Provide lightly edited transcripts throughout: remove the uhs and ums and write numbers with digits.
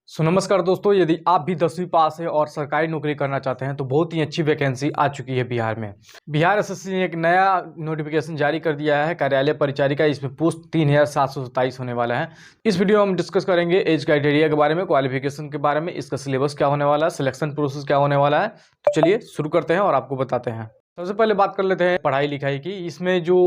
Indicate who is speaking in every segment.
Speaker 1: नमस्कार दोस्तों, यदि आप भी 10वीं पास है और सरकारी नौकरी करना चाहते हैं तो बहुत ही अच्छी वैकेंसी आ चुकी है बिहार में। बिहार एसएससी ने एक नया नोटिफिकेशन जारी कर दिया है कार्यालय परिचारिका। इसमें पोस्ट 3727 होने वाला है। इस वीडियो में हम डिस्कस करेंगे एज क्राइटेरिया के बारे में, क्वालिफिकेशन के बारे में, इसका सिलेबस क्या होने वाला है, सिलेक्शन प्रोसेस क्या होने वाला है। तो चलिए शुरू करते हैं और आपको बताते हैं। सबसे पहले बात कर लेते हैं पढ़ाई लिखाई की। इसमें जो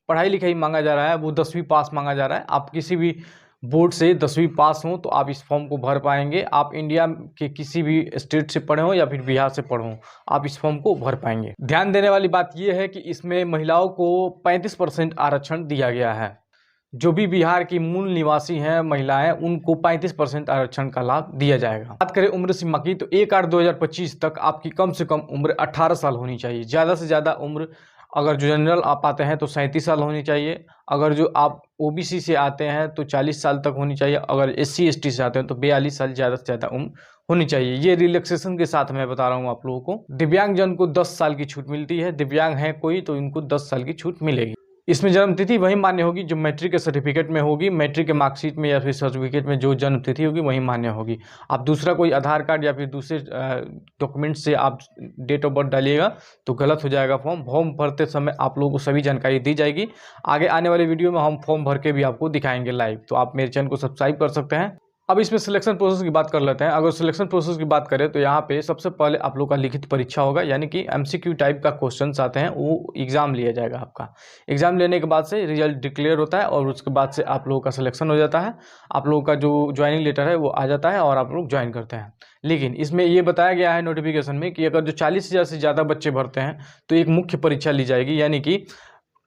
Speaker 1: पढ़ाई लिखाई मांगा जा रहा है वो 10वीं पास मांगा जा रहा है। आप किसी भी बोर्ड से 10वीं पास हो तो आप इस फॉर्म को भर पाएंगे। आप इंडिया के किसी भी स्टेट से पढ़े हो या फिर बिहार से पढ़े हो, आप इस फॉर्म को भर पाएंगे। ध्यान देने वाली बात यह है कि इसमें महिलाओं को 35% आरक्षण दिया गया है। जो भी बिहार की मूल निवासी हैं महिलाएं, उनको 35% आरक्षण का लाभ दिया जाएगा। बात करें उम्र सीमा की तो 1/8/2025 तक आपकी कम से कम उम्र 18 साल होनी चाहिए। ज़्यादा से ज़्यादा उम्र, अगर जो जनरल आप आते हैं तो 37 साल होनी चाहिए। अगर जो आप ओबीसी से आते हैं तो 40 साल तक होनी चाहिए। अगर SC ST से आते हैं तो 42 साल ज़्यादा से ज़्यादा उम्र होनी चाहिए। ये रिलैक्सेशन के साथ मैं बता रहा हूँ आप लोगों को। दिव्यांग जन को 10 साल की छूट मिलती है। दिव्यांग है कोई तो इनको 10 साल की छूट मिलेगी। इसमें जन्म तिथि वही मान्य होगी जो मैट्रिक के सर्टिफिकेट में होगी। मैट्रिक के मार्कशीट में या फिर सर्टिफिकेट में जो जन्म तिथि होगी वही मान्य होगी। आप दूसरा कोई आधार कार्ड या फिर दूसरे डॉक्यूमेंट से आप डेट ऑफ बर्थ डालिएगा तो गलत हो जाएगा। फॉर्म भरते समय आप लोगों को सभी जानकारी दी जाएगी। आगे आने वाले वीडियो में हम फॉर्म भर के भी आपको दिखाएंगे लाइव, तो आप मेरे चैनल को सब्सक्राइब कर सकते हैं। अब इसमें सिलेक्शन प्रोसेस की बात कर लेते हैं। अगर सिलेक्शन प्रोसेस की बात करें तो यहाँ पे सबसे पहले आप लोग का लिखित परीक्षा होगा, यानी कि MCQ टाइप का क्वेश्चंस आते हैं, वो एग्जाम लिया जाएगा। आपका एग्जाम लेने के बाद से रिजल्ट डिक्लेयर होता है और उसके बाद से आप लोगों का सिलेक्शन हो जाता है। आप लोगों का जो ज्वाइनिंग लेटर है वो आ जाता है और आप लोग ज्वाइन करते हैं। लेकिन इसमें ये बताया गया है नोटिफिकेशन में कि अगर जो 40,000 से ज़्यादा बच्चे भरते हैं तो एक मुख्य परीक्षा ली जाएगी, यानी कि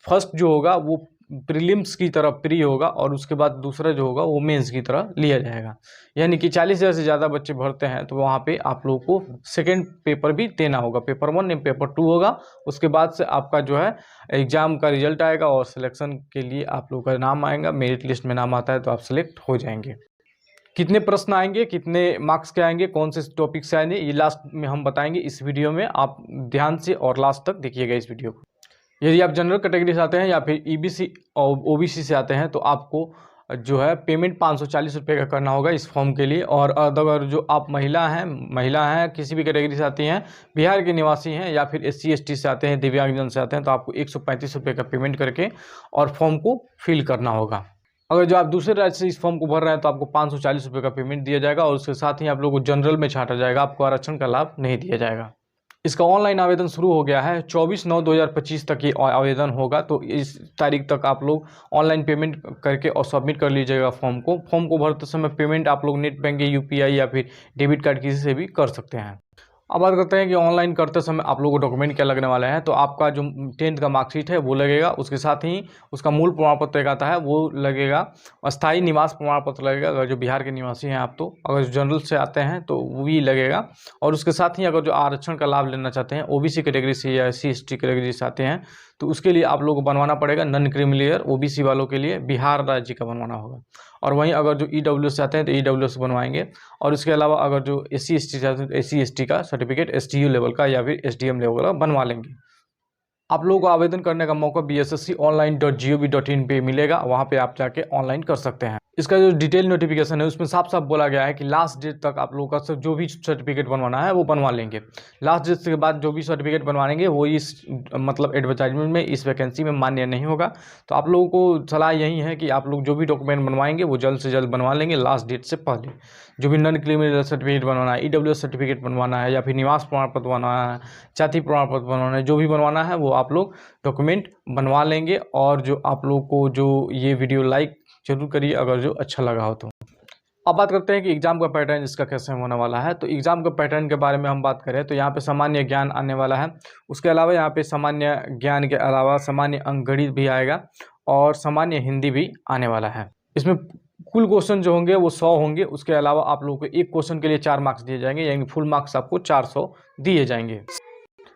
Speaker 1: फर्स्ट जो होगा वो प्रीलिम्स की तरह प्री होगा और उसके बाद दूसरा जो होगा वो मेंस की तरह लिया जाएगा। यानी कि 40,000 से ज़्यादा बच्चे भरते हैं तो वहाँ पे आप लोगों को सेकंड पेपर भी देना होगा। पेपर 1 या पेपर 2 होगा। उसके बाद से आपका जो है एग्ज़ाम का रिजल्ट आएगा और सिलेक्शन के लिए आप लोगों का नाम आएगा। मेरिट लिस्ट में नाम आता है तो आप सिलेक्ट हो जाएंगे। कितने प्रश्न आएंगे, कितने मार्क्स के आएंगे, कौन से टॉपिक से आएंगे, ये लास्ट में हम बताएंगे इस वीडियो में। आप ध्यान से और लास्ट तक देखिएगा इस वीडियो को। यदि आप जनरल कैटेगरी से आते हैं या फिर EBC और OBC से आते हैं तो आपको जो है पेमेंट 540 रुपये का करना होगा इस फॉर्म के लिए। और अगर जो आप महिला हैं किसी भी कैटेगरी से आती हैं, बिहार के निवासी हैं या फिर SC ST से आते हैं, दिव्यांगजन से आते हैं, तो आपको 135 रुपये का पेमेंट करके और फॉर्म को फिल करना होगा। अगर जो आप दूसरे राज्य से इस फॉर्म को भर रहे हैं तो आपको 540 रुपये का पेमेंट दिया जाएगा और उसके साथ ही आप लोगों को जनरल में छांटा जाएगा। आपको आरक्षण का लाभ नहीं दिया जाएगा। इसका ऑनलाइन आवेदन शुरू हो गया है। 24/9/2025 तक ये आवेदन होगा, तो इस तारीख तक आप लोग ऑनलाइन पेमेंट करके और सबमिट कर लीजिएगा फॉर्म को। फॉर्म को भरते समय पेमेंट आप लोग नेट बैंकिंग, UPI या फिर डेबिट कार्ड किसी से भी कर सकते हैं। अब बात करते हैं कि ऑनलाइन करते समय आप लोगों को डॉक्यूमेंट क्या लगने वाले हैं। तो आपका जो 10th का मार्कशीट है वो लगेगा। उसके साथ ही उसका मूल प्रमाण पत्र एक आता है वो लगेगा। अस्थायी निवास प्रमाण पत्र लगेगा अगर जो बिहार के निवासी हैं आप तो। अगर जनरल से आते हैं तो वो भी लगेगा। और उसके साथ ही अगर जो आरक्षण का लाभ लेना चाहते हैं OBC कैटेगरी से या SC ST कैटेगरी से आते हैं तो उसके लिए आप लोगों को बनवाना पड़ेगा नॉन क्रीमिलियर। OBC वालों के लिए बिहार राज्य का बनवाना होगा। और वहीं अगर जो EWS से आते हैं तो EWS बनवाएंगे। और इसके अलावा अगर जो SC ST से आते हैं तो SC ST का सर्टिफिकेट STU लेवल का या फिर SDM लेवल का बनवा लेंगे। आप लोगों को आवेदन करने का मौका bssconline.gov.in पे मिलेगा। वहाँ पे आप जाके ऑनलाइन कर सकते हैं। इसका जो डिटेल नोटिफिकेशन है उसमें साफ साफ बोला गया है कि लास्ट डेट तक आप लोगों का सब जो भी सर्टिफिकेट बनवाना है वो बनवा लेंगे। लास्ट डेट के बाद जो भी सर्टिफिकेट बनवाएंगे वो इस मतलब एडवर्टाइजमेंट में इस वैकेंसी में मान्य नहीं होगा। तो आप लोगों को सलाह यही है कि आप लोग जो भी डॉक्यूमेंट बनवाएंगे वो जल्द से जल्द बनवा लेंगे लास्ट डेट से पहले। जो भी नॉन क्रिमिनल सर्टिफिकेट बनवाना है, EWS सर्टिफिकेट बनवाना है या फिर निवास प्रमाण पत्र बनवाना है, जाति प्रमाण पत्र बनवाना है, जो भी बनवाना है वो आप लोग डॉक्यूमेंट बनवा लेंगे। और जो आप लोग को जो ये वीडियो लाइक जरूर करिए अगर जो अच्छा लगा हो तो। अब बात करते हैं कि एग्जाम का पैटर्न इसका कैसे होने वाला है। तो एग्जाम का पैटर्न के बारे में हम बात करें तो यहाँ पे सामान्य ज्ञान आने वाला है। उसके अलावा यहाँ पे सामान्य ज्ञान के अलावा सामान्य अंकगणित भी आएगा और सामान्य हिंदी भी आने वाला है। इसमें कुल क्वेश्चन जो होंगे वो 100 होंगे। उसके अलावा आप लोगों को एक क्वेश्चन के लिए 4 मार्क्स दिए जाएंगे, यानी फुल मार्क्स आपको 400 दिए जाएंगे।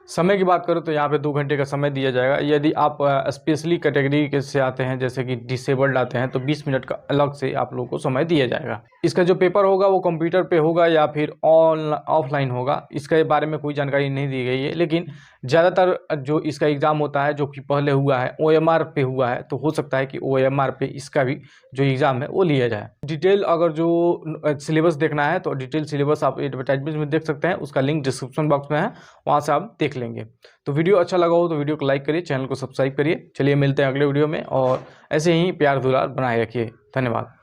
Speaker 1: समय की बात करें तो यहाँ पे 2 घंटे का समय दिया जाएगा। यदि आप स्पेशली कैटेगरी के से आते हैं जैसे कि डिसेबल्ड आते हैं तो 20 मिनट का अलग से आप लोगों को समय दिया जाएगा। इसका जो पेपर होगा वो कंप्यूटर पे होगा या फिर ऑफलाइन होगा, इसके बारे में कोई जानकारी नहीं दी गई है। लेकिन ज़्यादातर जो इसका एग्ज़ाम होता है, जो कि पहले हुआ है OMR पे हुआ है, तो हो सकता है कि OMR पे इसका भी जो एग्ज़ाम है वो लिया जाए। डिटेल अगर जो सिलेबस देखना है तो डिटेल सिलेबस आप एडवर्टाइजमेंट में देख सकते हैं, उसका लिंक डिस्क्रिप्शन बॉक्स में है, वहाँ से आप देख लेंगे। तो वीडियो अच्छा लगा हो तो वीडियो को लाइक करिए, चैनल को सब्सक्राइब करिए। चलिए मिलते हैं अगले वीडियो में, और ऐसे ही प्यार दुलार बनाए रखिए। धन्यवाद।